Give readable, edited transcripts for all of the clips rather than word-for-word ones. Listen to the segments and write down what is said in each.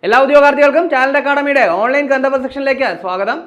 എല്ലാ ഉദ്യോഗാർത്ഥികൾക്കും talent അക്കാഡമിയുടെ online content സെക്ഷനിലേക്ക് സ്വാഗതം.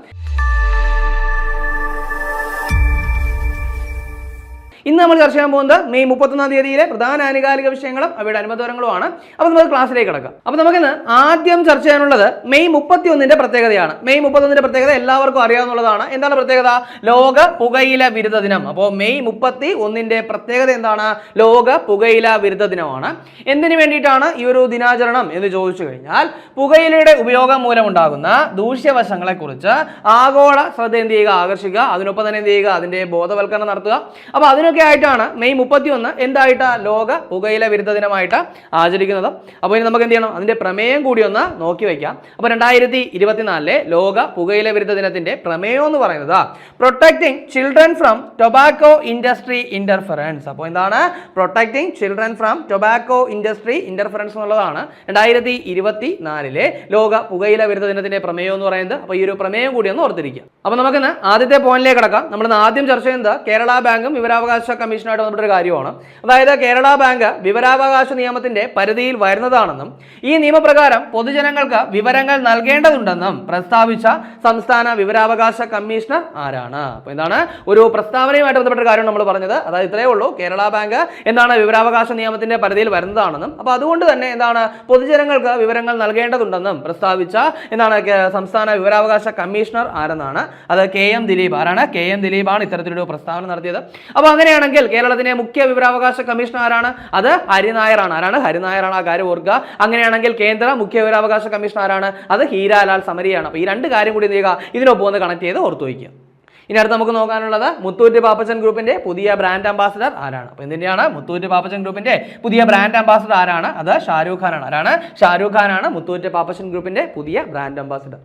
ഇന്ന് നമ്മൾ ചർച്ച ചെയ്യാൻ പോകുന്നത് മെയ് 31 തീയതിയിലെ പ്രധാന ആനുകാലിക വിഷയങ്ങളും അവയുടെ അനുബന്ധങ്ങളുമാണ്. അപ്പോൾ നമുക്ക് ക്ലാസ്സിലേക്ക് കിടക്കാം. അപ്പോൾ നമുക്കിന്ന് ആദ്യം ചർച്ച ചെയ്യാനുള്ളത് മെയ് 31 പ്രത്യേകതയാണ്. മെയ് 31 പ്രത്യേകത എല്ലാവർക്കും അറിയാവുന്നതാണ്. എന്താണ് പ്രത്യേകത? ലോക പുകയില വിരുദ്ധ ദിനം. അപ്പോൾ മെയ് 31 പ്രത്യേകത എന്താണ്? ലോക പുകയില വിരുദ്ധ ദിനമാണ്. എന്തിനു വേണ്ടിയിട്ടാണ് ഈ ഒരു ദിനാചരണം എന്ന് ചോദിച്ചു കഴിഞ്ഞാൽ പുകയിലയുടെ ഉപയോഗം മൂലമുണ്ടാകുന്ന ദൂഷ്യവശങ്ങളെ കുറിച്ച് ആഗോള ശ്രദ്ധ എന്ത് ചെയ്യുക, ആകർഷിക്കുക, അതിനൊപ്പം തന്നെ എന്ത് ചെയ്യുക, അതിന്റെ ബോധവൽക്കരണം നടത്തുക. അപ്പോൾ അതിനൊക്കെ ആയിട്ടാണ് മെയ് 31 എന്തായിട്ട് ലോക പുകയില വിരുദ്ധ ദിനമായിട്ട് ആചരിക്കുന്നത്. അപ്പോൾ ഇനി നമുക്ക് എന്ത് ചെയ്യണം, അതിന്റെ പ്രമേയം കൂടി ഒന്ന് നോക്കി വയ്ക്കാം. അപ്പോൾ 2024 ലോക പുകയില വിരുദ്ധ ദിനത്തിന്റെ പ്രമേയം എന്ന് പറയുന്നത് protecting children from tobacco industry interference. അപ്പോൾ എന്താണ് protecting children from tobacco industry interference എന്നുള്ളതാണ് 2024 ലോക പുകയില വിരുദ്ധ ദിനത്തിന്റെ പ്രമേയം എന്ന് പറയുന്നത്. അപ്പോൾ ഈ ഒരു പ്രമേയം കൂടി ഒന്ന് ഓർത്തിരിക്കുക. അപ്പോൾ നമുക്കിന്ന് ആദ്യത്തെ പോയിന്റിലേക്ക് കിടക്കാം. നമ്മൾ ആദ്യം ചർച്ച ചെയ്യുന്നത് കേരള ബാങ്കും വിവരാവകാശ കമ്മീഷനായിട്ട് ബന്ധപ്പെട്ട ഒരു കാര്യമാണ്. അതായത് കേരള ബാങ്ക് വിവരാവകാശ നിയമത്തിന്റെ പരിധിയിൽ വരുന്നതാണെന്നും ഈ നിയമപ്രകാരം പൊതുജനങ്ങൾക്ക് വിവരങ്ങൾ നൽകേണ്ടതുണ്ടെന്നും പ്രസ്താവിച്ച സംസ്ഥാന വിവരാവകാശ കമ്മീഷണർ ആരാണ്? അപ്പോൾ എന്താണ് ഒരു പ്രസ്താവനയുമായിട്ട് ബന്ധപ്പെട്ട കാര്യം നമ്മൾ പറഞ്ഞത്. അതായത് ഇത്രയേ ഉള്ളൂ, കേരള ബാങ്ക് എന്താണ് വിവരാവകാശ നിയമത്തിന്റെ പരിധിയിൽ വരുന്നതാണെന്നും അപ്പോൾ അതുകൊണ്ട് തന്നെ എന്താണ് പൊതുജനങ്ങൾക്ക് വിവരങ്ങൾ നൽകേണ്ടതുണ്ടെന്നും പ്രസ്താവിച്ച എന്താണ് സംസ്ഥാന വിവരാവകാശ കമ്മീഷണർ ആരെന്നാണ്. അത് KM ദിലീപ്. ആരാണ്? KM ദിലീപാണ് ഇത്തരത്തിലൊരു പ്രസ്താവന നടത്തിയത്. അപ്പോൾ അങ്ങനെയാണെങ്കിൽ കേരളത്തിലെ മുഖ്യ വിവരാവകാശ കമ്മീഷണർ ആരാണ്? അത് ഹരിനായറാണ്. ആരാണ്? ഹരിനായറാണ്. ആ കാര്യം ഓർക്കുക. അങ്ങനെയാണെങ്കിൽ കേന്ദ്ര മുഖ്യ വിവരാവകാശ കമ്മീഷണർ ആരാണ്? അത് ഹീരാലാൽ സമരിയാണ്. അപ്പോൾ ഈ രണ്ട് കാര്യം കൂടി എന്ത് ചെയ്യുക, ഇതിനൊപ്പം ഒന്ന് കണക്ട് ചെയ്ത് ഓർത്തു വയ്ക്കുക. ഇനി അടുത്ത് നമുക്ക് നോക്കാനുള്ളത് മുത്തൂറ്റ് പാപ്പച്ചൻ ഗ്രൂപ്പിന്റെ പുതിയ ബ്രാൻഡ് അംബാസിഡർ ആരാണ്? അപ്പോൾ എന്തിന്റെയാണ് മുത്തൂറ്റ് പാപ്പച്ചൻ ഗ്രൂപ്പിന്റെ പുതിയ ബ്രാൻഡ് അംബാസിഡർ ആരാണ്? അത് ഷാരൂഖ് ഖാനാണ്. ആരാണ്? ഷാരൂഖ് ഖാനാണ് മുത്തൂറ്റ് പാപ്പച്ചൻ ഗ്രൂപ്പിന്റെ പുതിയ ബ്രാൻഡ് അംബാസിഡർ.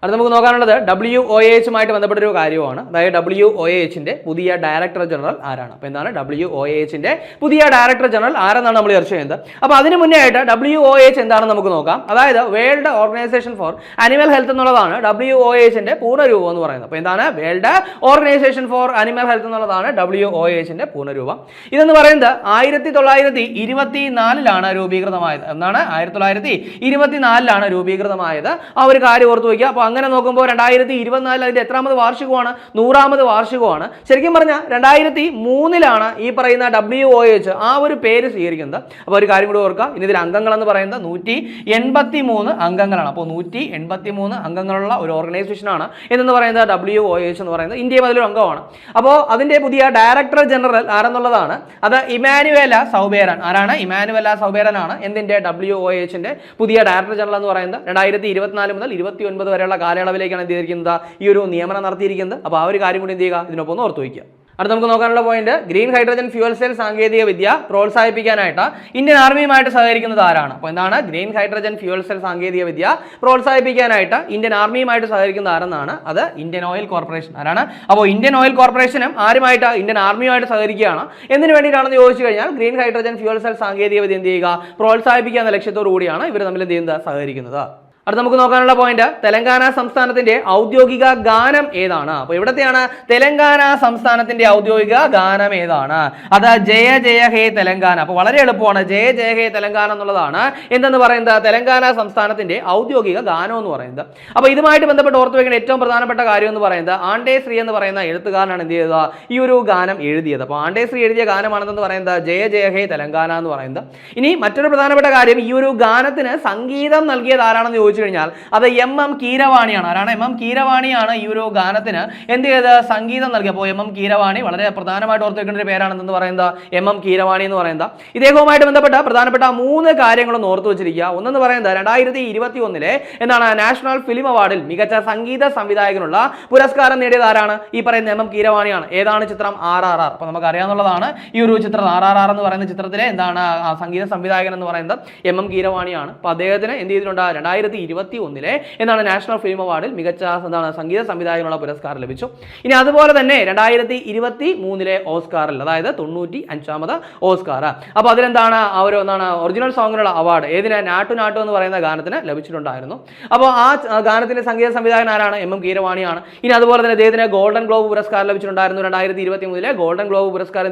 അത് നമുക്ക് നോക്കാനുള്ളത് WOAH-ഉമായിട്ട് ബന്ധപ്പെട്ട ഒരു കാര്യമാണ്. അതായത് WOAH-ന്റെ പുതിയ ഡയറക്ടർ ജനറൽ ആരാണ്? അപ്പോൾ എന്താണ് WOAH-ന്റെ പുതിയ ഡയറക്ടർ ജനറൽ ആരെന്നാണ് നമ്മൾ ചർച്ച ചെയ്യുന്നത്. അപ്പോൾ അതിന് മുന്നേ ആയിട്ട് WOAH എന്താണെന്ന് നമുക്ക് നോക്കാം. അതായത് world organisation for animal health എന്നുള്ളതാണ് WOAH-ന്റെ പൂർണ്ണരൂപം എന്ന് പറയുന്നത്. അപ്പോൾ എന്താണ് world organisation for animal health എന്നുള്ളതാണ് WOAH-ന്റെ പൂർണ്ണരൂപം. ഇതെന്ന് പറയുന്നത് 1924 രൂപീകൃതമായത്. എന്നാണ് 1924 രൂപീകൃതമായത്. ആ ഒരു കാര്യം ഓർത്തു വയ്ക്കുക. അപ്പോൾ അങ്ങനെ നോക്കുമ്പോൾ 2024 അതിന്റെ എത്രാമത് വാർഷികമാണ്? 100ാമത് വാർഷികമാണ്. ശരിക്കും പറഞ്ഞാൽ 2003 ഈ പറയുന്ന WOAH ആ ഒരു പേര് സ്വീകരിക്കുന്നത്. അപ്പോൾ ഒരു കാര്യം കൂടി ഓർക്കുക, ഇനി ഇതിൽ അംഗങ്ങൾ എന്ന് പറയുന്നത് 183 അംഗങ്ങളാണ്. അപ്പോൾ 183 അംഗങ്ങളുള്ള ഒരു ഓർഗനൈസേഷനാണ് എന്ന് പറയുന്നത് WOAH എന്ന് പറയുന്നത്. ഇന്ത്യയും അതിലൊരു അംഗമാണ്. അപ്പോൾ അതിന്റെ പുതിയ ഡയറക്ടർ ജനറൽ ആരെന്നുള്ളതാണ് അത് ഇമാനുവേല സൗബേരൻ. ആരാണ്? ഇമാനുവേല സൗബേരൻ ആണ് എന്തിന്റെ WOAH-ന്റെ പുതിയ ഡയറക്ടർ ജനറൽ എന്ന് പറയുന്നത്. 2024 മുതൽ 2029 വരെയുള്ള കാലയളവിലേക്കാണ് എന്ത് ചെയ്തിരിക്കുന്നത്, ഈ ഒരു നിയമനം നടത്തിയിരിക്കുന്നത്. അപ്പോൾ ആ ഒരു കാര്യം കൂടി എന്ത് ചെയ്യുക, ഇതിനൊപ്പം ഒന്ന് ഓർത്തു വയ്ക്കുക. അടുത്ത് നമുക്ക് നോക്കാനുള്ള point green hydrogen fuel cell സാങ്കേതിക വിദ്യ പ്രോത്സാഹിപ്പിക്കാനായിട്ട് ഇന്ത്യൻ ആർമിയുമായിട്ട് സഹകരിക്കുന്നത് ആരാണ്? അപ്പോൾ എന്താണ് ഗ്രീൻ ഹൈഡ്രജൻ ഫ്യൂൽ സെൽ സാങ്കേതിക വിദ്യ പ്രോത്സാഹിപ്പിക്കാനായിട്ട് ഇന്ത്യൻ ആർമിയുമായിട്ട് സഹകരിക്കുന്നത് ആരെന്നാണ്? അത് ഇന്ത്യൻ ഓയിൽ കോർപ്പറേഷൻ. ആരാണ്? അപ്പോൾ ഇന്ത്യൻ ഓയിൽ കോർപ്പറേഷനും ആരുമായിട്ട്? ഇന്ത്യൻ ആർമിയുമായിട്ട് സഹകരിക്കുകയാണ്. എന്തിനു വേണ്ടിയിട്ടാണെന്ന് ചോദിച്ചു കഴിഞ്ഞാൽ ഗ്രീൻ ഹൈഡ്രജൻ ഫ്യൂൽ സെൽ സാങ്കേതിക വിദ്യ എന്ത് ചെയ്യുക, പ്രോത്സാഹിപ്പിക്കുക എന്ന ലക്ഷ്യത്തോടു കൂടിയാണ് ഇവർ തമ്മിൽ എന്ത് ചെയ്യുന്നത്, സഹകരിക്കുന്നത്. അടുത്ത നമുക്ക് നോക്കാനുള്ള പോയിന്റ് തെലങ്കാന സംസ്ഥാനത്തിന്റെ ഔദ്യോഗിക ഗാനം ഏതാണ്? അപ്പോൾ ഇവിടത്തെയാണ് തെലങ്കാന സംസ്ഥാനത്തിന്റെ ഔദ്യോഗിക ഗാനം ഏതാണ്? അത് ജയ ജയ ഹേ തെലങ്കാന. അപ്പോൾ വളരെ എളുപ്പമാണ്. ജയ ജയ ഹേ തെലങ്കാന എന്നുള്ളതാണ് എന്തെന്ന് പറയുന്നത് തെലങ്കാന സംസ്ഥാനത്തിന്റെ ഔദ്യോഗിക ഗാനം എന്ന് പറയുന്നത്. അപ്പോൾ ഇതുമായിട്ട് ബന്ധപ്പെട്ട് ഓർത്തു വയ്ക്കേണ്ട ഏറ്റവും പ്രധാനപ്പെട്ട കാര്യം എന്ന് പറയുന്നത് ആണ്ടേ ശ്രീ എന്ന് പറയുന്ന എഴുത്തുകാരനാണ് എന്ത് ചെയ്തത്, ഈ ഒരു ഗാനം എഴുതിയത്. അപ്പോൾ ആണ്ടേ ശ്രീ എഴുതിയ ഗാനമാണെന്ന് പറയുന്നത് ജയ ജയ ഹേ തെലങ്കാന എന്ന് പറയുന്നത്. ഇനി മറ്റൊരു പ്രധാനപ്പെട്ട കാര്യം, ഈ ഒരു ഗാനത്തിന് സംഗീതം നൽകിയത് ആരാണെന്ന് ചോദിച്ചു കഴിഞ്ഞാൽ അത് MM കീരവാണിയാണ്. ആരാണ്? MM കീരവാണിയാണ് ഈ ഒരു ഗാനത്തിന് എന്ത് ചെയ്ത് സംഗീതം നൽകിയത്. അപ്പോൾ MM കീരവാണി വളരെ പ്രധാനമായിട്ട് ഓർത്ത് വെക്കേണ്ട ഒരു പേരാണെന്ന് പറയുന്നത് MM കീരവാണി എന്ന് പറയുന്നത്. ഇദ്ദേഹവുമായിട്ട് ബന്ധപ്പെട്ട പ്രധാനപ്പെട്ട 3 കാര്യങ്ങളൊന്നും ഓർത്തു വെച്ചിരിക്കുക. ഒന്നെന്ന് പറയുന്നത് 2021 എന്താണ് നാഷണൽ ഫിലിം അവാർഡിൽ മികച്ച സംഗീത സംവിധായകനുള്ള പുരസ്കാരം നേടിയത് ആരാണ്? ഈ പറയുന്ന MM കീരവാണിയാണ്. ഏതാണ് ചിത്രം? RRR. അപ്പോൾ നമുക്ക് അറിയാവുന്നതാണ് ഈ ഒരു ചിത്രം RRR എന്ന് പറയുന്ന ചിത്രത്തിലെ എന്താണ് സംഗീത സംവിധായകൻ എന്ന് പറയുന്നത് MM കീരവാണിയാണ്. അപ്പോൾ അദ്ദേഹത്തിന് എന്ത് ചെയ്തിട്ടുണ്ട് 2021 എന്താണ് നാഷണൽ ഫിലിം അവാർഡിൽ മികച്ച എന്താണ് സംഗീത സംവിധായകനുള്ള പുരസ്കാരം ലഭിച്ചു. ഇനി അതുപോലെ തന്നെ 2023 ഓസ്കാറിൽ, അതായത് 95ാമത് ഓസ്കാർ. അപ്പോൾ അതിലെന്താണ് ആ ഒരു എന്താണ് ഒറിജിനൽ സോങ്ങിനുള്ള അവാർഡ് ഏതിന്? നാട്ടു നാട്ടു എന്ന് പറയുന്ന ഗാനത്തിന് ലഭിച്ചിട്ടുണ്ടായിരുന്നു. അപ്പോൾ ആ ഗാനത്തിന്റെ സംഗീത സംവിധായകൻ ആരാണ്? MM കീരവാണിയാണ്. ഇനി അതുപോലെ തന്നെ അദ്ദേഹത്തിന് ഗോൾഡൻ ഗ്ലോബ് പുരസ്കാരം ലഭിച്ചിട്ടുണ്ടായിരുന്നു. 2023 ഗോൾഡൻ ഗ്ലോബ് പുരസ്കാരം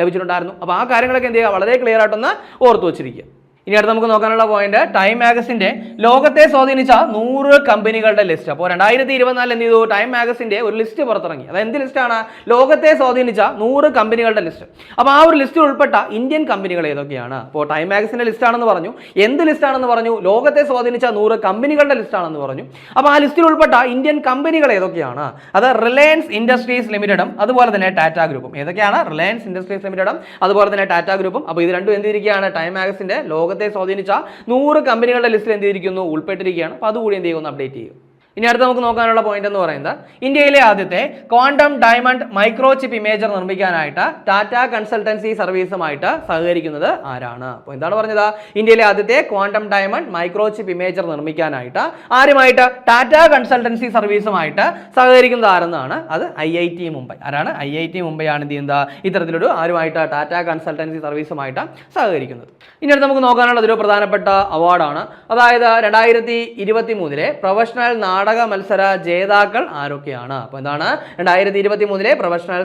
ലഭിച്ചിട്ടുണ്ടായിരുന്നു. അപ്പോൾ ആ കാര്യങ്ങളൊക്കെ എന്ത് ചെയ്യുക, വളരെ ക്ലിയർ ആയിട്ടൊന്ന് ഓർത്തു വെച്ചിരിക്കുക. ഇനി അടുത്ത് നമുക്ക് നോക്കാനുള്ള പോയിന്റ് ടൈം മാഗസിന്റെ ലോകത്തെ സ്വാധീനിച്ച 100 കമ്പനികളുടെ ലിസ്റ്റ്. അപ്പോൾ 2024 എന്ത് ചെയ്തു, ടൈം മാഗസിന്റെ ഒരു ലിസ്റ്റ് പുറത്തിറങ്ങി. അത് എന്ത് ലിസ്റ്റാണ്? ലോകത്തെ സ്വാധീനിച്ച 100 കമ്പനികളുടെ ലിസ്റ്റ്. അപ്പോൾ ആ ഒരു ലിസ്റ്റിൽ ഉൾപ്പെട്ട ഇന്ത്യൻ കമ്പനികൾ ഏതൊക്കെയാണ്? അപ്പോൾ ടൈം മാഗസിന്റെ ലിസ്റ്റ് ആണെന്ന് പറഞ്ഞു, എന്ത് ലിസ്റ്റ് ആണെന്ന് പറഞ്ഞു, ലോകത്തെ സ്വാധീനിച്ച 100 കമ്പനികളുടെ ലിസ്റ്റ് ആണെന്ന് പറഞ്ഞു. അപ്പോൾ ആ ലിസ്റ്റിൽ ഉൾപ്പെട്ട ഇന്ത്യൻ കമ്പനികൾ ഏതൊക്കെയാണ്? അത് റിലയൻസ് ഇൻഡസ്ട്രീസ് ലിമിറ്റഡും അതുപോലെ തന്നെ ടാറ്റ ഗ്രൂപ്പും. ഏതൊക്കെയാണ്? റിലയൻസ് ഇൻഡസ്ട്രീസ് ലിമിറ്റഡും അതുപോലെ തന്നെ ടാറ്റ ഗ്രൂപ്പും. അപ്പോൾ ഇത് രണ്ടും എന്തിരിക്കുകയാണ്? ടൈം മാഗസിന്റെ ലോകത്തെ സ്വാധീനിച്ച 100 കമ്പനികളുടെ ലിസ്റ്റിൽ എന്തിരിക്കുന്നു, ഉൾപ്പെട്ടിരിക്കുകയാണ്. അപ്പോൾ അതുകൂടി എന്ത് ചെയ്യുന്നു, അപ്ഡേറ്റ് ചെയ്യും. ഇനി അടുത്ത് നമുക്ക് നോക്കാനുള്ള പോയിന്റ് എന്ന് പറയുന്നത് ഇന്ത്യയിലെ ആദ്യത്തെ quantum diamond micro chip imager നിർമ്മിക്കാനായിട്ട് ടാറ്റ കൺസൾട്ടൻസി സർവീസുമായിട്ട് സഹകരിക്കുന്നത് ആരാണ്? അപ്പോൾ എന്താണ് പറഞ്ഞത്? ഇന്ത്യയിലെ ആദ്യത്തെ quantum diamond micro chip imager നിർമ്മിക്കാനായിട്ട് ആരുമായിട്ട്? ടാറ്റ കൺസൾട്ടൻസി സർവീസുമായിട്ട് സഹകരിക്കുന്നത് ആരെന്നാണ്? അത് IIT മുംബൈ. ആരാണ്? IIT മുംബൈ ആണ് എന്ത് ചെയ്യുന്നത്, ഇത്തരത്തിലൊരു ആരുമായിട്ട് ടാറ്റ കൺസൾട്ടൻസി സർവീസുമായിട്ട് സഹകരിക്കുന്നത്. ഇനി അടുത്ത് നമുക്ക് നോക്കാനുള്ളത് ഒരു പ്രധാനപ്പെട്ട അവാർഡാണ്. അതായത് 2023 പ്രൊഫഷണൽ നാടക മത്സര ജേതാക്കൾ ആരൊക്കെയാണ്? അപ്പോൾ എന്താണ് 2023 പ്രൊഫഷണൽ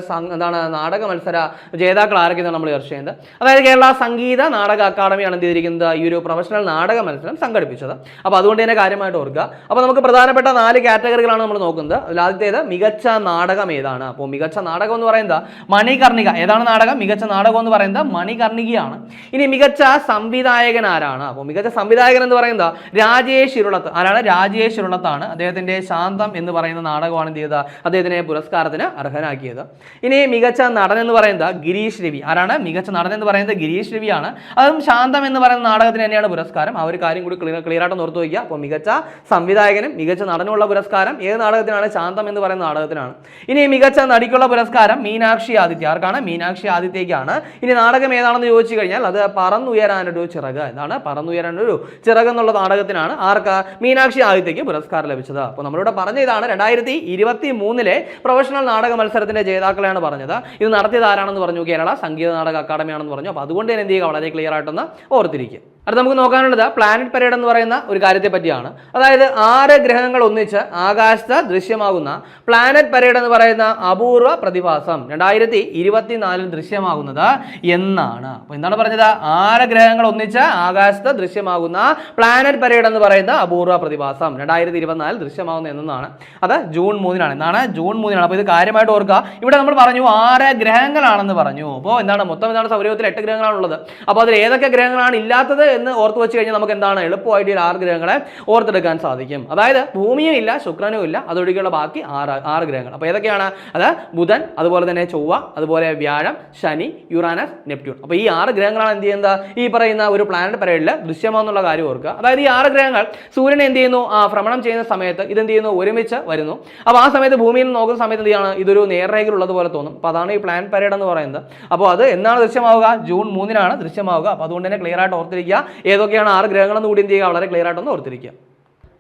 നാടക മത്സര ജേതാക്കൾ ആരൊക്കെയാണ് നമ്മൾ ചർച്ച ചെയ്യുന്നത്. അതായത് കേരള സംഗീത നാടക അക്കാദമിയാണ് എന്ത് ചെയ്തിരിക്കുന്നത്, ഈ ഒരു പ്രൊഫഷണൽ നാടക മത്സരം സംഘടിപ്പിച്ചത്. അപ്പോൾ അതുകൊണ്ട് തന്നെ കാര്യമായിട്ട് ഓർക്കുക. അപ്പോൾ നമുക്ക് പ്രധാനപ്പെട്ട 4 കാറ്റഗറികളാണ് നമ്മൾ നോക്കുന്നത്. അതിൽ ആദ്യത്തേത് മികച്ച നാടകം ഏതാണ്? അപ്പോൾ മികച്ച നാടകം എന്ന് പറയുന്നത് മണികർണിക. ഏതാണ് നാടകം? മികച്ച നാടകം എന്ന് പറയുന്നത് മണികർണികയാണ്. ഇനി മികച്ച സംവിധായകൻ ആരാണ്? അപ്പോൾ മികച്ച സംവിധായകൻ എന്ന് പറയുന്നത് രാജേഷ് ഇരുളത്ത്. ആരാണ്? രാജേഷ് ഇരുളത്താണ്. അദ്ദേഹത്തിന്റെ ശാന്തം എന്ന് പറയുന്ന നാടകമാണ് എന്ത് ചെയ്തത്, അദ്ദേഹത്തിനെ പുരസ്കാരത്തിന് അർഹനാക്കിയത്. ഇനി മികച്ച നടൻ എന്ന് പറയുന്നത് ഗിരീഷ് രവി. ആരാണ്? മികച്ച നടൻ എന്ന് പറയുന്നത് ഗിരീഷ് രവിയാണ്. അതും ശാന്തം എന്ന് പറയുന്ന നാടകത്തിന് തന്നെയാണ് പുരസ്കാരം. ആ ഒരു കാര്യം കൂടി ക്ലിയർ ആയിട്ട് ഓർത്തു വയ്ക്കുക. അപ്പോൾ മികച്ച സംവിധായകനും മികച്ച നടനുള്ള പുരസ്കാരം ഏത് നാടകത്തിനാണ്? ശാന്തം എന്ന് പറയുന്ന നാടകത്തിനാണ്. ഇനി മികച്ച നടിക്കുള്ള പുരസ്കാരം മീനാക്ഷി ആദിത്യ. ആർക്കാണ്? മീനാക്ഷി ആദിത്യയ്ക്കാണ്. ഇനി നാടകം ഏതാണെന്ന് ചോദിച്ചു കഴിഞ്ഞാൽ അത് പറന്നുയരാനൊരു ചിറക്. എന്താണ്? പറന്നുയരാനൊരു ചിറക് എന്നുള്ള നാടകത്തിനാണ് ആർക്ക്? മീനാക്ഷി ആദിത്യയ്ക്ക് പുരസ്കാരം ലഭിച്ചത്. അപ്പോൾ നമ്മളിവിടെ പറഞ്ഞ ഇതാണ് 2023 പ്രൊഫഷണൽ നാടക മത്സരത്തിന്റെ ജേതാക്കളെയാണ് പറഞ്ഞത്. ഇത് നടത്തിയത് ആരാണെന്ന് പറഞ്ഞു? കേരള സംഗീത നാടക അക്കാദമിയാണെന്ന് പറഞ്ഞു. അപ്പോൾ അതുകൊണ്ട് തന്നെ എന്ത് ചെയ്യുക, വളരെ ക്ലിയർ ആയിട്ടൊന്ന് ഓർത്തിരിക്കുക. അടുത്ത് നമുക്ക് നോക്കാനുള്ളത് പ്ലാനറ്റ് പരേഡ് എന്ന് പറയുന്ന ഒരു കാര്യത്തെ പറ്റിയാണ്. അതായത് 6 ഗ്രഹങ്ങൾ ഒന്നിച്ച് ആകാശത്ത് ദൃശ്യമാകുന്ന പ്ലാനറ്റ് പരേഡ് എന്ന് പറയുന്ന അപൂർവ പ്രതിഭാസം 2024 ദൃശ്യമാകുന്നത് എന്നാണ്. അപ്പോൾ എന്താണ് പറഞ്ഞത്? 6 ഗ്രഹങ്ങൾ ഒന്നിച്ച് ആകാശത്ത് ദൃശ്യമാകുന്ന പ്ലാനറ്റ് പരേഡ് എന്ന് പറയുന്ന അപൂർവ പ്രതിഭാസം 2024 ദൃശ്യമാകുന്ന എന്നാണ്. അത് ജൂൺ 3-നാണ്. എന്താണ്? ജൂൺ 3-നാണ്. അപ്പോൾ ഇത് കാര്യമായിട്ട് ഓർക്കുക. ഇവിടെ നമ്മൾ പറഞ്ഞു 6 ഗ്രഹങ്ങളാണെന്ന് പറഞ്ഞു. അപ്പോൾ എന്താണ് മൊത്തം എന്താണ്? സൗരയൂഥത്തിൽ 8 ഗ്രഹങ്ങളാണുള്ളത്. അപ്പോൾ അതിൽ ഏതൊക്കെ ഗ്രഹങ്ങളാണ് ഇല്ലാത്തത് എന്ന് ഓർത്ത് വെച്ച് കഴിഞ്ഞാൽ നമുക്ക് എന്താണ് എളുപ്പമായിട്ട് ഈ 6 ഗ്രഹങ്ങളെ ഓർത്തെടുക്കാൻ സാധിക്കും. അതായത് ഭൂമിയും ഇല്ല, ശുക്രനും ഇല്ല, അതൊഴികെയുള്ള ബാക്കി 6 ഗ്രഹങ്ങൾ. അപ്പോൾ ഏതൊക്കെയാണ്? അത് ബുധൻ, അതുപോലെ തന്നെ ചൊവ്വ, അതുപോലെ വ്യാഴം, ശനി, യുറാനസ്, നെപ്റ്റ്യൂൺ. അപ്പോൾ ഈ 6 ഗ്രഹങ്ങളാണ് എന്ത് ചെയ്യുന്നത്, ഈ പറയുന്ന ഒരു പ്ലാനറ്റ് പരേഡിൽ ദൃശ്യമാകുന്നുള്ള കാര്യം ഓർക്കുക. അതായത് ഈ 6 ഗ്രഹങ്ങൾ സൂര്യനെ എന്ത് ചെയ്യുന്നു, ഭ്രമണം ചെയ്യുന്ന സമയത്ത് ഇതെന്ത് ചെയ്യുന്നു, ഒരുമിച്ച് വരുന്നു. അപ്പോൾ ആ സമയത്ത് ഭൂമിയിൽ നോക്കുന്ന സമയത്ത് എന്ത് ചെയ്യാണ്, ഇതൊരു നേർരേഖയിലുള്ളതുപോലെ തോന്നും. അപ്പോൾ അതാണ് ഈ പ്ലാനറ്റ് പരേഡ് എന്ന് പറയുന്നത്. അപ്പോൾ അത് എന്നാണ് ദൃശ്യമാവുക? ജൂൺ 3-നാണ് ദൃശ്യമാവുക. അപ്പോൾ അതുകൊണ്ട് തന്നെ ക്ലിയർ ആയിട്ട് ഓർത്തിരിക്കുക. ഏതൊക്കെയാണ് 6 ഗ്രഹങ്ങളെന്ന് കൂടി എന്ത് ചെയ്യുക, വളരെ ക്ലിയർ ആയിട്ടൊന്ന് ഓർത്തിരിക്കുക.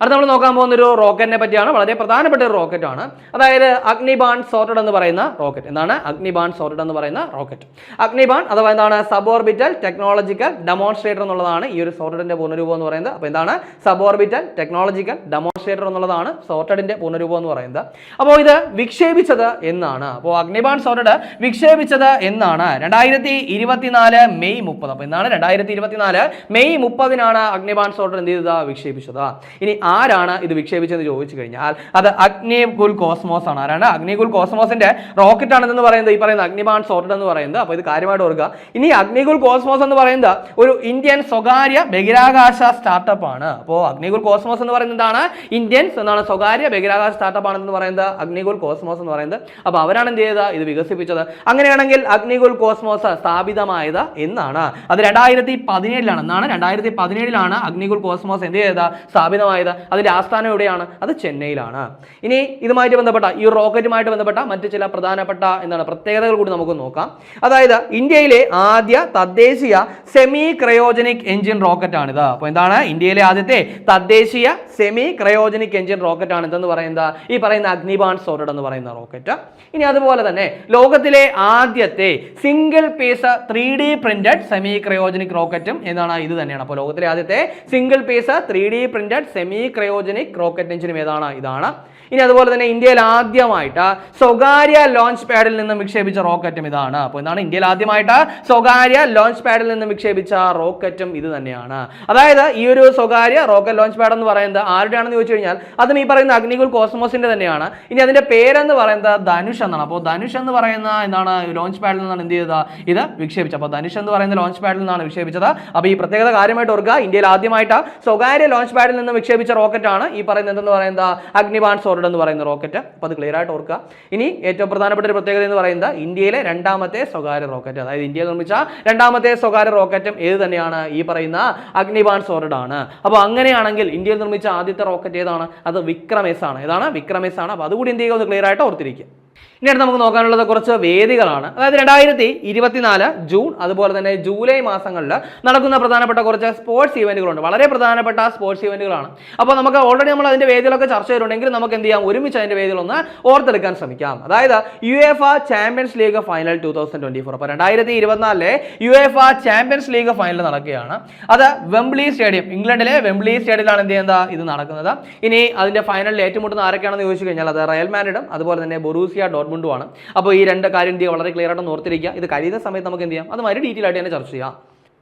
അടുത്ത നമ്മൾ നോക്കാൻ പോകുന്ന ഒരു റോക്കറ്റിനെ പറ്റിയാണ്. വളരെ പ്രധാനപ്പെട്ട ഒരു റോക്കറ്റ് ആണ്. അതായത് അഗ്നിബാൺ സോർട്ടഡ് എന്ന് പറയുന്ന റോക്കറ്റ്. എന്താണ് അഗ്നിബാൺ സോർട്ടഡ് എന്ന് പറയുന്ന റോക്കറ്റ്? അഗ്നിബാൺ അഥവാ എന്താണ് സബോർബിറ്റൽ ടെക്നോളജിക്കൽ ഡെമോൺസ്ട്രേറ്റർ എന്നുള്ളതാണ് ഈ ഒരു സോർട്ടഡിന്റെ പൂർണ്ണരൂപം എന്ന് പറയുന്നത്. അപ്പോൾ എന്താണ് സബോർബിറ്റൽ ടെക്നോളജിക്കൽ ഡെമോൺസ്ട്രേറ്റർ എന്നുള്ളതാണ് സോർട്ടഡിന്റെ പൂർണ്ണരൂപം എന്ന് പറയുന്നത്. അപ്പോൾ ഇത് വിക്ഷേപിച്ചത് എന്നാണ്? അപ്പോൾ അഗ്നിബാൺ സോർട്ടഡ് വിക്ഷേപിച്ചത് എന്നാണ് 2024 മെയ് 30. അപ്പോൾ എന്താണ് 2024 മെയ് 30-നാണ് അഗ്നിബാൺ സോർട്ടഡ് എന്ത് ചെയ്തത്, വിക്ഷേപിച്ചത്. ഇനി ആരാണ് ഇത് വിക്ഷേപിച്ചെന്ന് ചോദിച്ചു കഴിഞ്ഞാൽ അത് അഗ്നികുൽ കോസ്മോസ് ആണ്. ആരാണ്? അഗ്നികുൽ കോസ്മോസിന്റെ റോക്കറ്റ് ആണെന്ന് പറയുന്നത് ഈ പറയുന്ന അഗ്നിബാൺ സോർട്ടഡ് എന്ന് പറയുന്നത്. അപ്പോൾ ഇത് കാര്യമായിട്ട് ഓർക്കുക. ഇനി അഗ്നികുൽ കോസ്മോസ് എന്ന് പറയുന്നത് ഒരു ഇന്ത്യൻ സ്വകാര്യ ബഹിരാകാശ സ്റ്റാർട്ടപ്പ് ആണ്. അപ്പോൾ അഗ്നികുൽ കോസ്മോസ് എന്ന് പറയുന്നത് എന്താണ്? ഇന്ത്യൻസ് എന്നാണ് സ്വകാര്യ ബഹിരാകാശ സ്റ്റാർട്ടപ്പ് ആണെന്ന് പറയുന്നത് അഗ്നികുൽ കോസ്മോസ് എന്ന് പറയുന്നത്. അപ്പോൾ അവരാണ് എന്ത് ചെയ്തത്, ഇത് വികസിപ്പിച്ചത്. അങ്ങനെയാണെങ്കിൽ അഗ്നികുൽ കോസ്മോസ് സ്ഥാപിതമായത് എന്നാണ്? അത് 2017-ലാണ്. എന്നാണ് 2017-ലാണ് അഗ്നികുൽ കോസ്മോസ് എന്ത് ചെയ്തത്, സ്ഥാപിതമായത്. അതിന്റെ ആസ്ഥാനം എവിടെയാണ്? അത് ചെന്നൈയിലാണ്. ഇനി ഇതുമായിട്ട് ബന്ധപ്പെട്ട ഈ റോക്കറ്റുമായിട്ട് ബന്ധപ്പെട്ട മറ്റു ചില പ്രധാനപ്പെട്ട എന്താണ് പ്രത്യേകതകൾ കൂടി നമുക്ക് നോക്കാം. അതായത് ഇന്ത്യയിലെ ആദ്യ തദ്ദേശീയ സെമി ക്രയോജനിക് എഞ്ചിൻ റോക്കറ്റ് ആണിത്. അപ്പോൾ എന്താണ് ഇന്ത്യയിലെ ആദ്യത്തെ തദ്ദേശീയ സെമി ക്രയോജനിക് എഞ്ചിൻ റോക്കറ്റ് ആണ് ഇതെന്ന് പറയുന്നത് ഈ പറയുന്ന അഗ്നിബാൺ സോർട്ടഡ് എന്ന് പറയുന്ന റോക്കറ്റ്. ഇനി അതുപോലെ തന്നെ ലോകത്തിലെ ആദ്യത്തെ single piece 3D printed semi cryogenic റോക്കറ്റും എന്താണ് ഇത് തന്നെയാണ്. അപ്പോൾ ലോകത്തിലെ ആദ്യത്തെ single piece 3D printed semi semi cryogenic rocket എഞ്ചിനും ഏതാണ്? ഇതാണ്. ഇനി അതുപോലെ തന്നെ ഇന്ത്യയിൽ ആദ്യമായിട്ട് സ്വകാര്യ ലോഞ്ച് പാഡിൽ നിന്നും വിക്ഷേപിച്ച റോക്കറ്റും ഇതാണ്. അപ്പോൾ എന്താണ്? ഇന്ത്യയിൽ ആദ്യമായിട്ട് സ്വകാര്യ ലോഞ്ച് പാഡിൽ നിന്നും വിക്ഷേപിച്ച റോക്കറ്റും ഇത് തന്നെയാണ്. അതായത് ഈ ഒരു സ്വകാര്യ റോക്കറ്റ് ലോഞ്ച് പാഡ് എന്ന് പറയുന്നത് ആരുടെയാണെന്ന് ചോദിച്ചു കഴിഞ്ഞാൽ അതും ഈ പറയുന്ന അഗ്നികുൽ കോസ്മോസിന്റെ തന്നെയാണ്. ഇനി അതിന്റെ പേരെന്ന് പറയുന്നത് ധനുഷ് എന്നാണ്. അപ്പോൾ ധനുഷ് എന്ന് പറയുന്ന എന്താണ് ലോഞ്ച് പാഡിൽ നിന്നാണ് എന്ത് ചെയ്തത്? ഇത് വിക്ഷേപിച്ചത്. അപ്പോൾ ധനുഷ് എന്ന് പറയുന്ന ലോഞ്ച് പാഡിൽ നിന്നാണ് വിക്ഷേപിച്ചത്. അപ്പോൾ ഈ പ്രത്യേകത കാര്യമായിട്ട് ഓർക്കുക. ഇന്ത്യയിൽ ആദ്യമായിട്ട് സ്വകാര്യ ലോഞ്ച് പാഡിൽ നിന്ന് വിക്ഷേപിച്ച റോക്കറ്റാണ് ഈ പറയുന്നത് എന്തെന്ന് പറയുന്നത് അഗ്നിബാൺ സോർഡ് എന്ന് പറയുന്ന റോക്കറ്റ്. അപ്പോൾ അത് ക്ലിയർ ആയിട്ട് ഓർക്കുക. ഇനി ഏറ്റവും പ്രധാനപ്പെട്ട ഒരു പ്രത്യേകത എന്ന് പറയുന്നത് ഇന്ത്യയിലെ രണ്ടാമത്തെ സ്വകാര്യ റോക്കറ്റ്, അതായത് ഇന്ത്യയിൽ നിർമ്മിച്ച രണ്ടാമത്തെ സ്വകാര്യ റോക്കറ്റും ഏത് തന്നെയാണ്? ഈ പറയുന്ന അഗ്നിബാൺ സോർഡ് ആണ്. അപ്പോൾ അങ്ങനെയാണെങ്കിൽ ഇന്ത്യയിൽ നിർമ്മിച്ച ആദ്യത്തെ റോക്കറ്റ് ഏതാണ്? അത് വിക്രം-എസ് ആണ്. ഏതാണ്? വിക്രം-എസ് ആണ്. അപ്പോൾ അതുകൂടി എന്ത് ചെയ്യുക? ഒന്ന് ക്ലിയർ ആയിട്ട് ഓർത്തിരിക്കുക. ഇനി അടുത്ത് നമുക്ക് നോക്കാനുള്ളത് കുറച്ച് വേദികളാണ്. അതായത് 2024 ജൂൺ അതുപോലെ തന്നെ ജൂലൈ മാസങ്ങളിൽ നടക്കുന്ന പ്രധാനപ്പെട്ട കുറച്ച് സ്പോർട്സ് ഇവന്റുകളുണ്ട്. വളരെ പ്രധാനപ്പെട്ട സ്പോർട്സ് ഇവന്റുകളാണ്. അപ്പോൾ നമുക്ക് ഓൾറെഡി നമ്മൾ അതിന്റെ വേദികളൊക്കെ ചർച്ച ചെയ്തിട്ടുണ്ടെങ്കിൽ നമുക്ക് എന്ത് ചെയ്യാം? ഒരുമിച്ച് അതിന്റെ വേദികളൊന്ന് ഓർത്തെടുക്കാൻ ശ്രമിക്കാം. അതായത് യുഎഫ ചാമ്പ്യൻസ് ലീഗ് ഫൈനൽ 2024. അപ്പോൾ 2024 യുഎഫ ചാമ്പ്യൻസ് ലീഗ് ഫൈനൽ നടക്കുകയാണ്. അത് വെംബ്ലി സ്റ്റേഡിയം, ഇംഗ്ലണ്ടിലെ വെംബ്ലി സ്റ്റേഡിയത്തിലാണ് എന്ത് ചെയ്യുന്നത്? ഇത് നടക്കുന്നത്. ഇനി അതിന്റെ ഫൈനലിൽ ഏറ്റുമുട്ടുന്ന ആരൊക്കെയാണെന്ന് ചോദിച്ചു കഴിഞ്ഞാൽ അത് റയൽ മാഡ്രിഡും അതുപോലെ തന്നെ ബൊറൂസിയ ഡോർട്ട്മുണ്ടുമാണ്. അപ്പോൾ ഈ രണ്ട് കാര്യം വളരെ ക്ലിയർ ആയിട്ട് ഓർത്തിരിക്കുക. ഇത് കഴിയുന്ന സമയത്ത് നമുക്ക് എന്ത് ചെയ്യാം? അതുമായി ഡീറ്റെയിൽ ആയിട്ട് തന്നെ ചർച്ച ചെയ്യാം.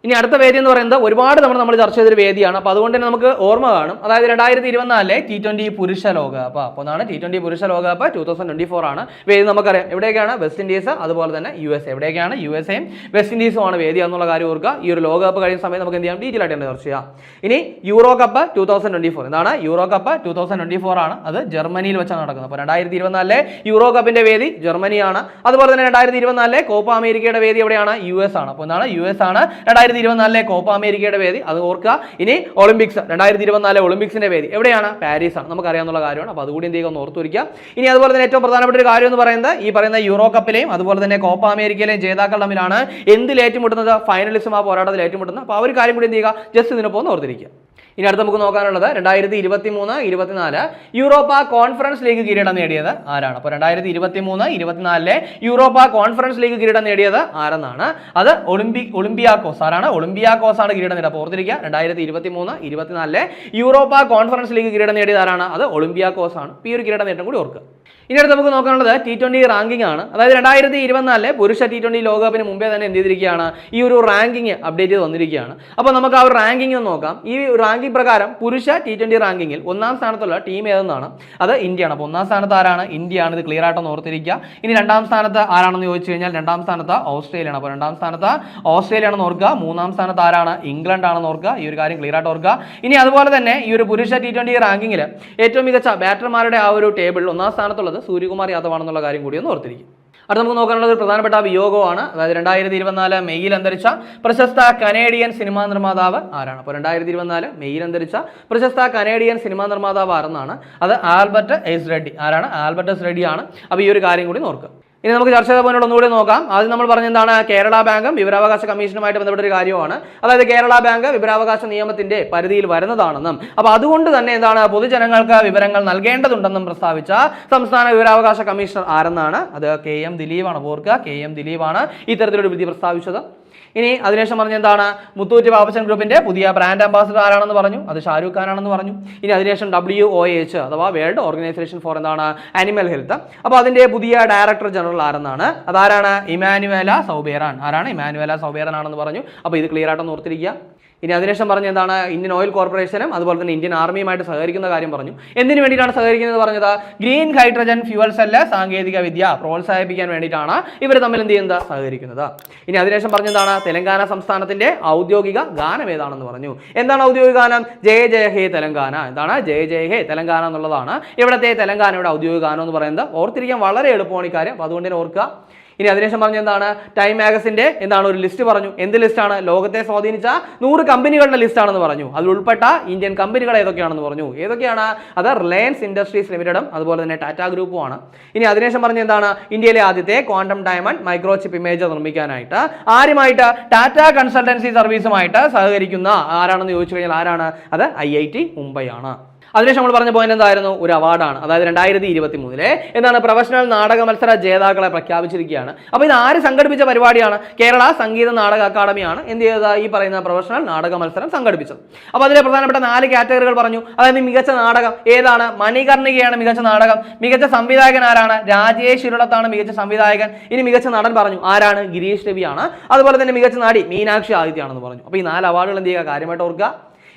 ഇനി അടുത്ത വേദി എന്ന് പറയുന്നത് ഒരുപാട് തവണ നമ്മൾ ചർച്ച ചെയ്തൊരു വേദിയാണ്. അപ്പോൾ അതുകൊണ്ട് തന്നെ നമുക്ക് ഓർമ്മ കാണും. അതായത് 2024 T20 പുരുഷ ലോകകപ്പ്. അപ്പോൾ ഒന്നാണ് T20 പുരുഷ ലോകകപ്പ് 2024 ആണ്. വേദി നമുക്കറിയാം. എവിടെയൊക്കെയാണ്? വെസ്റ്റ് ഇൻഡീസ് അതുപോലെ തന്നെ US. എവിടെയൊക്കെയാണ്? USA-യും വെസ്റ്റ് ഇൻഡീസും ആണ് വേദി എന്നുള്ള കാര്യം ഓർക്കുക. ഈ ഒരു ലോകകപ്പ് കഴിയുന്ന സമയത്ത് നമുക്ക് എന്ത് ചെയ്യാം? ഡീറ്റെയിൽ ആയിട്ട് തന്നെ ചർച്ച ചെയ്യാം. ഇനി യൂറോ കപ്പ് 2024. എന്താണ്? യൂറോ കപ്പ് 2024 ആണ്. അത് ജർമ്മനിയിൽ വെച്ചാണ് നടക്കുന്നത്. അപ്പോൾ 2024 യൂറോ കപ്പിന്റെ വേദി ജർമ്മനിയാണ്. അതുപോലെ തന്നെ 2024 കോപ്പ അമേരിക്കയുടെ വേദി എവിടെയാണ്? US ആണ്. അപ്പോൾ എന്താണ്? US ആണ് 2024 കോപ്പ അമേരിക്കയുടെ വേദി. അത് ഓർക്കുക. ഇനി ഒളിമ്പിക്സ് 2024 ഒളിമ്പിക്സിന്റെ വേദി എവിടെയാണ്? പാരീസ് ആണ്. നമുക്കറിയാവുന്ന കാര്യമാണ്. അപ്പോൾ അതുകൂടി എന്ത് ചെയ്യുക? ഒന്ന് ഓർത്തുവരിക്കുക. ഇനി അതുപോലെ തന്നെ ഏറ്റവും പ്രധാനപ്പെട്ട ഒരു കാര്യം എന്ന് പറയുന്നത് ഈ പറയുന്ന യൂറോ കപ്പിലെയും അതുപോലെ തന്നെ കോപ്പ അമേരിക്കയിലെയും ജേതാക്കൾ തമ്മിലാണ് എന്തിൽ ഏറ്റുമുട്ടുന്നത്? ഫൈനലിസ്റ്റും ആ പോരാട്ടത്തിൽ ഏറ്റുമുട്ടുന്നത്. അപ്പോൾ ആ ഒരു കാര്യം കൂടി എന്ത് ചെയ്യുക? ജസ്റ്റ് ഇതിനൊപ്പം ഒന്ന് ഓർത്തിരിക്കുക. ഇനി അടുത്ത് നമുക്ക് നോക്കാനുള്ളത് 2023-24 യൂറോപ്പ കോൺഫറൻസ് ലീഗ് കിരീടം നേടിയത് ആരാണ്? അപ്പോൾ 2023-24 യൂറോപ്പ കോൺഫറൻസ് ലീഗ് കിരീടം നേടിയത് ആരെന്നാണ്? അത് ഒളിമ്പിയാക്കോസ്. ആരാണ്? ഒളിമ്പിയാക്കോസ് ആണ് കിരീടം നേടിയത്. അപ്പോൾ ഓർത്തിരിക്കുക. 2023-24 യൂറോപ്പ കോൺഫറൻസ് ലീഗ് കിരീടം നേടിയത് ആരാണ്? അത് ഒളിമ്പിയാക്കോസ് ആണ്. ഈ ഒരു കിരീടം നേട്ടം കൂടി ഓർക്കുക. ഇനി അടുത്ത് നമുക്ക് നോക്കാനുള്ളത് T20 റാങ്കിംഗ് ആണ്. അതായത് 2024 പുരുഷ T20 ലോകകപ്പിന് മുമ്പേ തന്നെ എന്ത് ചെയ്തിരിക്കുകയാണ്? ഈ ഒരു റാങ്കിംഗ് അപ്ഡേറ്റ് ചെയ്ത് വന്നിരിക്കുകയാണ്. അപ്പോൾ നമുക്ക് ആ ഒരു റാങ്കിംഗ് നോക്കാം. ഈ റാങ്കിംഗ് പ്രകാരം പുരുഷ T20 റാങ്കിങ്ങിൽ ഒന്നാം സ്ഥാനത്തുള്ള ടീം ഏതെന്നാണ്? അത് ഇന്ത്യയാണ്. അപ്പോൾ ഒന്നാം സ്ഥാനത്ത് ആരാണ്? ഇന്ത്യയാണ്. ഇത് ക്ലിയർ ആയിട്ടൊന്ന് ഓർത്തിരിക്കുക. ഇനി രണ്ടാം സ്ഥാനത്ത് ആരാണെന്ന് ചോദിച്ചു കഴിഞ്ഞാൽ രണ്ടാം സ്ഥാനത്ത് ഓസ്ട്രേലിയ ആണ്. അപ്പോൾ രണ്ടാം സ്ഥാനത്ത് ഓസ്ട്രേലിയ ആണെന്ന് ഓർക്കുക. മൂന്നാം സ്ഥാനത്ത് ആരാണ്? ഇംഗ്ലണ്ട് ആണെന്ന് ഓർക്കുക. ഈ ഒരു കാര്യം ക്ലിയർ ആയിട്ട് ഓർക്കുക. ഇനി അതുപോലെ തന്നെ ഈ ഒരു പുരുഷ T20 റാങ്കിങ്ങിൽ ഏറ്റവും മികച്ച ബാറ്റർമാരുടെ ആ ഒരു ടേബിൾ ഒന്നാം സ്ഥാനത്തുള്ളത് സൂര്യകുമാർ യാദവ് ആണെന്നുള്ള കാര്യം കൂടി ഒന്ന് ഓർത്തിരിക്കും. അടുത്ത നമുക്ക് നോക്കാനുള്ളത് ഒരു പ്രധാനപ്പെട്ട വിയോഗമാണ്. അതായത് 2024 മെയ്യിൽ അന്തരിച്ച പ്രശസ്ത കനേഡിയൻ സിനിമാ നിർമ്മാതാവ് ആരാണ്? അപ്പോൾ 2024 മെയ്യിൽ അന്തരിച്ച പ്രശസ്ത കനേഡിയൻ സിനിമാ നിർമ്മാതാവ് ആരെന്നാണ്? അത് ആൽബർട്ട് എസ് റെഡ്ഡി. ആരാണ്? ആൽബർട്ട് എസ് റെഡ്ഡി ആണ്. അപ്പോൾ ഈ ഒരു കാര്യം കൂടി ഓർക്കുക. ഇനി നമുക്ക് ചർച്ച ചെയ്ത പോയിന്റ് ഒന്നുകൂടി നോക്കാം. ആദ്യം നമ്മൾ പറഞ്ഞ എന്താണ്? കേരള ബാങ്കും വിവരാവകാശ കമ്മീഷനുമായിട്ട് ബന്ധപ്പെട്ട ഒരു കാര്യമാണ്. അതായത് കേരള ബാങ്ക് വിവരാവകാശ നിയമത്തിന്റെ പരിധിയിൽ വരുന്നതാണെന്നും അപ്പോൾ അതുകൊണ്ട് തന്നെ എന്താണ്? പൊതുജനങ്ങൾക്ക് വിവരങ്ങൾ നൽകേണ്ടതുണ്ടെന്നും പ്രസ്താവിച്ച സംസ്ഥാന വിവരാവകാശ കമ്മീഷണർ ആരെന്നാണ്? അത് KM ദിലീപ് ആണ്. ഓർക്കുക. KM ദിലീപ് ആണ് ഇത്തരത്തിലൊരു വിധി പ്രസ്താവിച്ചത്. ഇനി അതിനുശേഷം പറഞ്ഞ എന്താണ്? മുത്തൂറ്റ് പാപ്പച്ചൻ ഗ്രൂപ്പിന്റെ പുതിയ ബ്രാൻഡ് അംബാസിഡർ ആരാണെന്ന് പറഞ്ഞു? അത് ഷാരൂഖ് ഖാൻ ആണെന്ന് പറഞ്ഞു. ഇനി അതിനുശേഷം WOH അഥവാ വേൾഡ് ഓർഗനൈസേഷൻ ഫോർ എന്താണ്? Animal health. അപ്പോൾ അതിന്റെ പുതിയ ഡയറക്ടർ ജനറൽ ആരെന്നാണ്? അതാരാണ്? ഇമാനുവേല സൗബേറാൻ. ആരാണ്? ഇമാനുവേല സൗബേറാൻ ആണെന്ന് പറഞ്ഞു. അപ്പോൾ ഇത് ക്ലിയർ ആയിട്ടൊന്ന് ഓർത്തിരിക്കുക. ഇനി അതിനുശേഷം പറഞ്ഞ എന്താണ്? ഇന്ത്യൻ ഓയിൽ കോർപ്പറേഷനും അതുപോലെ തന്നെ ഇന്ത്യൻ ആർമിയുമായിട്ട് സഹകരിക്കുന്ന കാര്യം പറഞ്ഞു. എന്തിനു വേണ്ടിയിട്ടാണ് സഹകരിക്കുന്നത് പറഞ്ഞത്? ഗ്രീൻ ഹൈഡ്രജൻ ഫ്യൂവൽ സെല്ല് സാങ്കേതിക വിദ്യ പ്രോത്സാഹിപ്പിക്കാൻ വേണ്ടിയിട്ടാണ് ഇവർ തമ്മിൽ എന്ത് ചെയ്യുന്നത്? സഹകരിക്കുന്നത്. ഇനി അതിനുശേഷം പറഞ്ഞതാണ് തെലങ്കാന സംസ്ഥാനത്തിന്റെ ഔദ്യോഗിക ഗാനം ഏതാണെന്ന് പറഞ്ഞു. എന്താണ് ഔദ്യോഗിക ഗാനം? ജയ ജയ ഹേ തെലങ്കാന. എന്താണ്? ജയ ജയ ഹേ തെലങ്കാന എന്നുള്ളതാണ് ഇവിടുത്തെ തെലങ്കാനയുടെ ഔദ്യോഗിക ഗാനം എന്ന് പറയുന്നത്. ഓർത്തിരിക്കാൻ വളരെ എളുപ്പമാണ് ഈ കാര്യം. അപ്പോൾ അതുകൊണ്ട് തന്നെ ഓർക്കുക. ഇനി അതിനുശേഷം പറഞ്ഞ എന്താണ്? ടൈം മാഗസിന്റെ എന്താണ് ഒരു ലിസ്റ്റ് പറഞ്ഞു. എന്ത് ലിസ്റ്റാണ്? ലോകത്തെ സ്വാധീനിച്ച 100 കമ്പനികളുടെ ലിസ്റ്റ് ആണെന്ന് പറഞ്ഞു. അതിൽ ഉൾപ്പെട്ട ഇന്ത്യൻ കമ്പനികൾ ഏതൊക്കെയാണെന്ന് പറഞ്ഞു. ഏതൊക്കെയാണ്? അത് റിലയൻസ് ഇൻഡസ്ട്രീസ് ലിമിറ്റഡും അതുപോലെ തന്നെ ടാറ്റ ഗ്രൂപ്പുമാണ്. ഇനി അതിനുശേഷം പറഞ്ഞ എന്താണ്? ഇന്ത്യയിലെ ആദ്യത്തെ quantum diamond micro chip imager നിർമ്മിക്കാനായിട്ട് ആരുമായിട്ട്? ടാറ്റ കൺസൾട്ടൻസി സർവീസുമായിട്ട് സഹകരിക്കുന്ന ആരാണെന്ന് ചോദിച്ചു കഴിഞ്ഞാൽ ആരാണ്? അത് IIT മുംബൈ ആണ്. അതിനുശേഷം നമ്മൾ പറഞ്ഞ പോയിന്റ് എന്തായിരുന്നു? ഒരു അവാർഡാണ്. അതായത് 2023 എന്താണ് പ്രൊഫഷണൽ നാടക മത്സര ജേതാക്കളെ പ്രഖ്യാപിച്ചിരിക്കുകയാണ്. അപ്പോൾ ഇത് ആര് സംഘടിപ്പിച്ച പരിപാടിയാണ്? കേരള സംഗീത നാടക അക്കാദമിയാണ് എന്ത് ചെയ്തത്? ഈ പറയുന്ന പ്രൊഫഷണൽ നാടക മത്സരം സംഘടിപ്പിച്ചത്. അപ്പോൾ അതിലെ പ്രധാനപ്പെട്ട 4 കാറ്റഗറികൾ പറഞ്ഞു. അതായത് മികച്ച നാടകം ഏതാണ്? മണികർണികയാണ് മികച്ച നാടകം. മികച്ച സംവിധായകൻ ആരാണ്? രാജേഷ് ഇരുളത്താണ് മികച്ച സംവിധായകൻ. ഇനി മികച്ച നടൻ പറഞ്ഞു. ആരാണ്? ഗിരീഷ് രവിയാണ്. അതുപോലെ തന്നെ മികച്ച നടി മീനാക്ഷി ആദിത്യാണെന്ന് പറഞ്ഞു. അപ്പോൾ ഈ 4 അവാർഡുകൾ എന്ത് ചെയ്യുക? കാര്യമായിട്ട് ഓർക്കുക.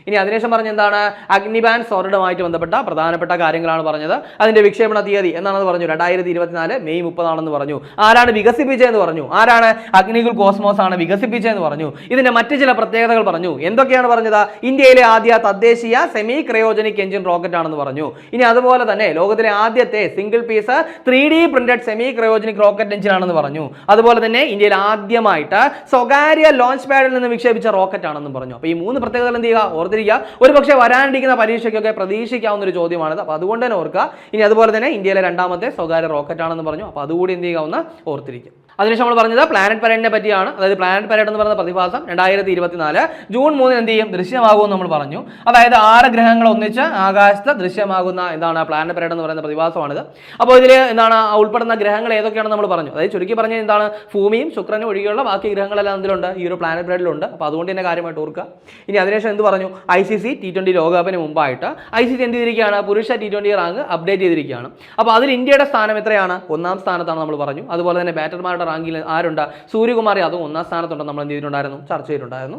ഇനി അതിനുശേഷം പറഞ്ഞ എന്താണ്? അഗ്നിബാൻ സ്വർണ്ണുമായിട്ട് ബന്ധപ്പെട്ട പ്രധാനപ്പെട്ട കാര്യങ്ങളാണ് പറഞ്ഞത്. അതിന്റെ വിക്ഷേപണ തീയതി എന്നാണെന്ന് പറഞ്ഞു? 2024 മെയ് 30 പറഞ്ഞു. ആരാണ് വികസിപ്പിച്ചതെന്ന് പറഞ്ഞു? ആരാണ്? അഗ്നികുൽ കോസ്മോസ് ആണ് വികസിപ്പിച്ചതെന്ന് പറഞ്ഞു. ഇതിന്റെ മറ്റു ചില പ്രത്യേകതകൾ പറഞ്ഞു. എന്തൊക്കെയാണ് പറഞ്ഞത്? ഇന്ത്യയിലെ ആദ്യ തദ്ദേശീയ സെമി ക്രയോജനിക് എഞ്ചിൻ റോക്കറ്റ് ആണെന്ന് പറഞ്ഞു. ഇനി അതുപോലെ തന്നെ ലോകത്തിലെ ആദ്യത്തെ single piece 3D printed semi cryogenic rocket engine ആണെന്ന് പറഞ്ഞു. അതുപോലെ തന്നെ ഇന്ത്യയിൽ ആദ്യമായിട്ട് സ്വകാര്യ ലോഞ്ച് പാഡിൽ നിന്ന് വിക്ഷേപിച്ച റോക്കറ്റ് ആണെന്ന് പറഞ്ഞു. അപ്പോൾ ഈ 3 പ്രത്യേകതകൾ എന്ത് ചെയ്യുക? ഒരു പക്ഷേ വരാനിരിക്കുന്ന പരീക്ഷയ്ക്കൊക്കെ പ്രതീക്ഷിക്കാവുന്ന ഒരു ചോദ്യമാണിത്. അപ്പോൾ അതുകൊണ്ട് തന്നെ ഓർക്കുക. ഇനി അതുപോലെ തന്നെ ഇന്ത്യയിലെ 2ാമത്തെ സ്വകാര്യ റോക്കറ്റ് ആണെന്ന് പറഞ്ഞു. അപ്പോൾ അതുകൂടി എന്ത് ചെയ്യാവുന്ന ഓർത്തിരിക്കും. അതിനുശേഷം നമ്മൾ പറഞ്ഞത് പ്ലാനറ്റ് പരേഡിനെ പറ്റിയാണ്. അതായത് പ്ലാനറ്റ് പരേഡ് എന്ന് പറയുന്ന പ്രതിഭാസം 2024 ജൂൺ 3 എന്ത് ചെയ്യും? ദൃശ്യമാകുമെന്ന് നമ്മൾ പറഞ്ഞു. അതായത് 6 ഗ്രഹങ്ങൾ ഒന്നിച്ച് ആകാശത്ത് ദൃശ്യമാകുന്ന എന്താണ് പ്ലാനറ്റ് പരേഡ് എന്ന് പറയുന്ന പ്രതിഭാസമാണിത്. അപ്പോൾ ഇതിൽ എന്താണ് ഉൾപ്പെടുന്ന ഗ്രഹങ്ങൾ ഏതൊക്കെയാണെന്ന് നമ്മൾ പറഞ്ഞു. അതായത് ചുരുക്കി പറഞ്ഞാൽ എന്താണ്? ഭൂമിയും ശുക്രനും ഒഴികെയുള്ള ബാക്കി ഗ്രഹങ്ങളെല്ലാം എന്തിലുണ്ട്? ഈ ഒരു പ്ലാനറ്റ് പരേഡിലുണ്ട്. അപ്പോൾ അതുകൊണ്ട് തന്നെ കാര്യമായിട്ട് ഓർക്കുക. ഇനി അതിനുശേഷം എന്ത് പറഞ്ഞു? ICC T20 ലോകകപ്പിന് മുമ്പായിട്ട് ICC എന്ത് ചെയ്തിരിക്കുകയാണ്? പുരുഷ T20 റാങ്ക് അപ്ഡേറ്റ് ചെയ്തിരിക്കുകയാണ്. അപ്പോൾ അതിൽ ഇന്ത്യയുടെ സ്ഥാനം എത്രയാണ്? 1ാം സ്ഥാനത്താണ് നമ്മൾ പറഞ്ഞു. അതുപോലെ തന്നെ ബാറ്റർമാരുടെ റാങ്കിൽ ആരുണ്ട്? സൂര്യകുമാർ യാദവ് 1ാം സ്ഥാനത്തുണ്ട്. നമ്മൾ എന്ത് ചെയ്തിട്ടുണ്ടായിരുന്നു? ചർച്ച ചെയ്തിട്ടുണ്ടായിരുന്നു.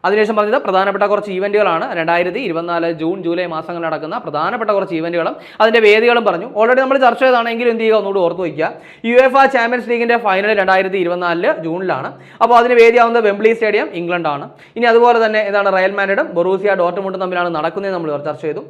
അതിനുശേഷം പറഞ്ഞത് പ്രധാനപ്പെട്ട കുറച്ച് ഈവന്റുകളാണ്. 2024 ജൂൺ ജൂലൈ മാസങ്ങളിൽ നടക്കുന്ന പ്രധാനപ്പെട്ട കുറച്ച് ഈവന്റുകളും അതിന്റെ വേദികളും പറഞ്ഞു. ഓൾറെഡി നമ്മൾ ചർച്ച ചെയ്താണെങ്കിലും എന്ത് ചെയ്യുക? ഒന്നുകൂടി ഓർത്ത് വയ്ക്കുക. UEFA ചാമ്പ്യൻസ് ലീഗിന്റെ ഫൈനൽ 2024 ജൂണിലാണ്. അപ്പോൾ അതിന് വേദിയാവുന്നത് വെംബ്ലി സ്റ്റേഡിയം, ഇംഗ്ലണ്ടാണ്. ഇനി അതുപോലെ തന്നെ എന്താണ് റയൽ മാഡ്രിഡും ബൊറൂസിയ ഡോർട്ട്മുണ്ടും തമ്മിലാണ് നടക്കുന്നത് നമ്മൾ ചർച്ച ചെയ്തു.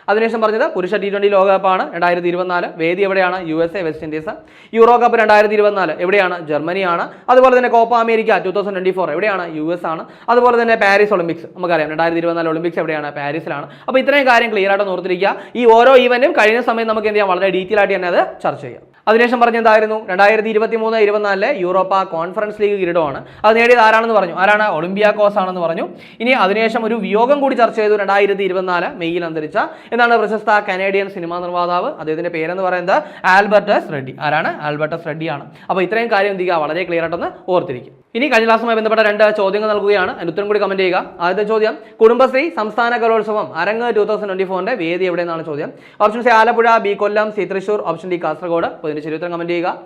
അതിനുശേഷം പറഞ്ഞത് പുരുഷ T20 ലോകകപ്പാണ് 2024. വേദി എവിടെയാണ്? USA west Indies. Euro cup 2024 എവിടെയാണ്? ജർമ്മനിയാണ്. അതുപോലെ തന്നെ കോപ്പ അമേരിക്ക 2024 എവിടെയാണ്? US ആണ്. അതുപോലെ തന്നെ പാരീസ് ഒളിമ്പിക്സ് നമുക്കറിയാം 2024 ഒളിമ്പിക്സ് എവിടെയാണ്? പാരീസിലാണ്. അപ്പോൾ ഇത്രയും കാര്യം ക്ലിയർ ആയിട്ട് ഓർത്തിരിക്കുക. ഈ ഓരോ ഈവന്റും കഴിഞ്ഞ സമയം നമുക്ക് എന്ത് ചെയ്യാം? വളരെ ഡീറ്റെയിൽ ആയിട്ട് തന്നെ അത് ചർച്ച ചെയ്യാം. അതിനുശേഷം പറഞ്ഞെന്തായിരുന്നു? 2023-24 യൂറോപ്പ കോൺഫറൻസ് ലീഗ് കിരീടമാണ്. അത് നേടിയത് ആരാണെന്ന് പറഞ്ഞു? ആരാണ്? ഒളിമ്പിയാക്കോസ് ആണെന്ന് പറഞ്ഞു. ഇനി അതിനുശേഷം ഒരു വിയോഗം കൂടി ചർച്ച ചെയ്തു. 2024 മെയ്യിൽ അന്തരിച്ച എന്താണ് പ്രശസ്ത കനേഡിയൻ സിനിമാ നിർമ്മാതാവ്. അദ്ദേഹത്തിന്റെ പേരെന്ന് പറയുന്നത് ആൽബർട്ടസ് റെഡ്ഡി. ആരാണ്? ആൽബർട്ടസ് റെഡ്ഡിയാണ്. അപ്പോൾ ഇത്രയും കാര്യം എന്ത് ചെയ്യുക? വളരെ ക്ലിയർ ആയിട്ടൊന്ന് ഓർത്തിരിക്കും. ഇനി കഴിഞ്ഞ ക്ലാസ്സുമായി ബന്ധപ്പെട്ട 2 ചോദ്യങ്ങൾ നൽകുകയാണ്. അതിന് ഉത്തരം കൂടി കമന്റ് ചെയ്യുക. ആദ്യത്തെ ചോദ്യം, കുടുംബശ്രീ സംസ്ഥാന കലോത്സവം അരങ്ങ് 2024 വേദി എവിടെയെന്നാണ് ചോദ്യം. Option C Alappuzha, B Kollam, C Thrissur, option D Kasaragod. അപ്പോൾ ഇതിന്റെ ശരി ഉത്തരം കമന്റ് ചെയ്യുക.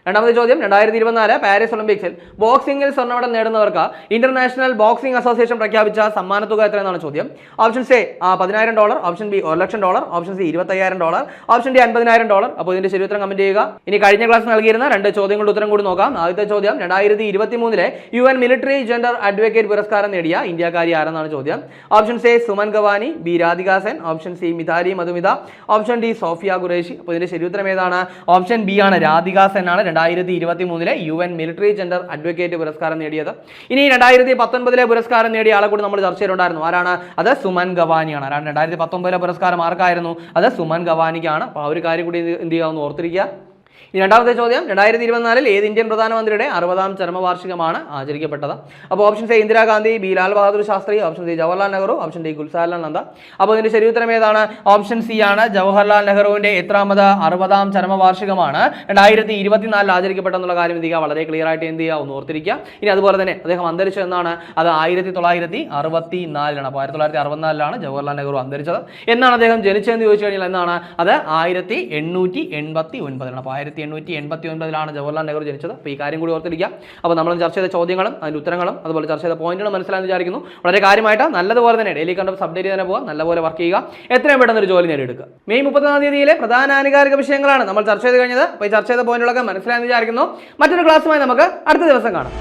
രണ്ടാമത്തെ ചോദ്യം, 2024 പാരീസ് ഒളിമ്പിക്സിൽ ബോക്സിംഗിൽ സ്വർണ്ണമെഡൽ നേടുന്നവർക്ക് ഇന്റർനാഷണൽ ബോക്സിംഗ് അസോസിയേഷൻ പ്രഖ്യാപിച്ച സമ്മാനത്തുക എത്രയെന്നാണ് ചോദ്യം. Option A $10,000, option B $1,00,000, option C $25,000, option D $50,000. അപ്പോൾ ഇതിന്റെ ശരി ഉത്തരം കമന്റ് ചെയ്യുക. ഇനി കഴിഞ്ഞ ക്ലാസ് നൽകിയിരുന്ന 2 ചോദ്യങ്ങളുടെ ഉത്തരം കൂടി നോക്കാം. ആദ്യത്തെ ചോദ്യം, 2023 UN മിലിറ്ററി ജെൻഡർ അഡ്വക്കേറ്റ് പുരസ്കാരം നേടിയ ഇന്ത്യക്കാരി ആരെന്നാണ് ചോദ്യം. Option A Suman Gawani, B Radhika Sen, option C Mithali Madhumita, option D Sofiya Qureshi. അപ്പോൾ ഇതിന്റെ ശരി ഉത്തരം ഏതാണ്? ഓപ്ഷൻ ബി ആണ്, രാധിക സെൻ ആണ് 2023 UN മിലിറ്ററി ജെൻഡർ അഡ്വക്കേറ്റ് പുരസ്കാരം നേടിയത്. ഇനി 2019 പുരസ്കാരം നേടിയ ആളെ കൂടി നമ്മൾ ചർച്ച ചെയ്തിട്ടുണ്ടായിരുന്നു. ആരാണ്? അത് സുമൻ ഗവാനിയാണ്. 2019 പുരസ്കാരം ആർക്കായിരുന്നു? അത് സുമൻ ഗവാനിക്കാണ്. അപ്പോൾ ആ ഒരു കാര്യം കൂടി എന്ത് ചെയ്യാമെന്ന് ഓർത്തിരിക്കുക. ഇനി രണ്ടാമത്തെ ചോദ്യം, 2024 ഏത് ഇന്ത്യൻ പ്രധാനമന്ത്രിയുടെ 60ാം ചരമവാർഷികമാണ് ആചരിക്കപ്പെട്ടത്? അപ്പോൾ option A Indira Gandhi, B Lal Bahadur Shastri, option C Jawaharlal Nehru, option D Gulzarilal Nanda. അപ്പോൾ ഇതിന്റെ ശരി ഉത്തരം ഏതാണ്? ഓപ്ഷൻ സി ആണ്. ജവഹർലാൽ നെഹ്റുവിന്റെ എത്രാമത് 60ാം ചരമവാർഷികമാണ് 2024 ആചരിക്കപ്പെട്ടെന്നുള്ള കാര്യം എന്ത് ചെയ്യുക? വളരെ ക്ലിയർ ആയിട്ട് എന്ത് ചെയ്യുക? ഒന്ന് ഓർത്തിരിക്കുക. ഇനി അതുപോലെ തന്നെ അദ്ദേഹം അന്തരിച്ചത് എന്നാണ്? അത് 1964. അപ്പോൾ 1964 ജവഹർലാൽ നെഹ്റു അന്തരിച്ചത്. എന്നാണ് അദ്ദേഹം ജനിച്ചതെന്ന് ചോദിച്ചു കഴിഞ്ഞാൽ എന്നാണ്? അത് 1889. അപ്പോൾ 1889 ജവഹർലാൽ നെഹ്റു ജനിച്ചത്. അപ്പോൾ ഈ കാര്യം കൂടി ഓർത്തിരിക്കുക. അപ്പോൾ നമ്മൾ ചർച്ച ചെയ്ത ചോദ്യങ്ങളും അതിൻ്റെ ഉത്തരങ്ങളും അതുപോലെ ചർച്ച ചെയ്ത പോയിന്റുകളും മനസ്സിലായെന്ന് വിചാരിക്കുന്നു. വളരെ കാര്യമായിട്ട് നല്ലതുപോലെ തന്നെ ഡെയിലി കണ്ടന്റ് അപ്ഡേറ്റ് തന്നെ പോവുക, നല്ലപോലെ വർക്ക് ചെയ്യുക, എത്രയും പെട്ടെന്ന് ഒരു ജോലി നേടിയെടുക്കുക. മെയ് 31 തീയതിയിലെ പ്രധാന ആനുകാലിക വിഷയങ്ങളാണ് നമ്മൾ ചർച്ച ചെയ്ത് കഴിഞ്ഞത്. അപ്പോൾ ഈ ചർച്ച ചെയ്ത പോയിന്റുകളൊക്കെ മനസ്സിലായെന്ന് വിചാരിക്കുന്നു. മറ്റൊരു ക്ലാസ്സുമായി നമുക്ക് അടുത്ത ദിവസം കാണാം.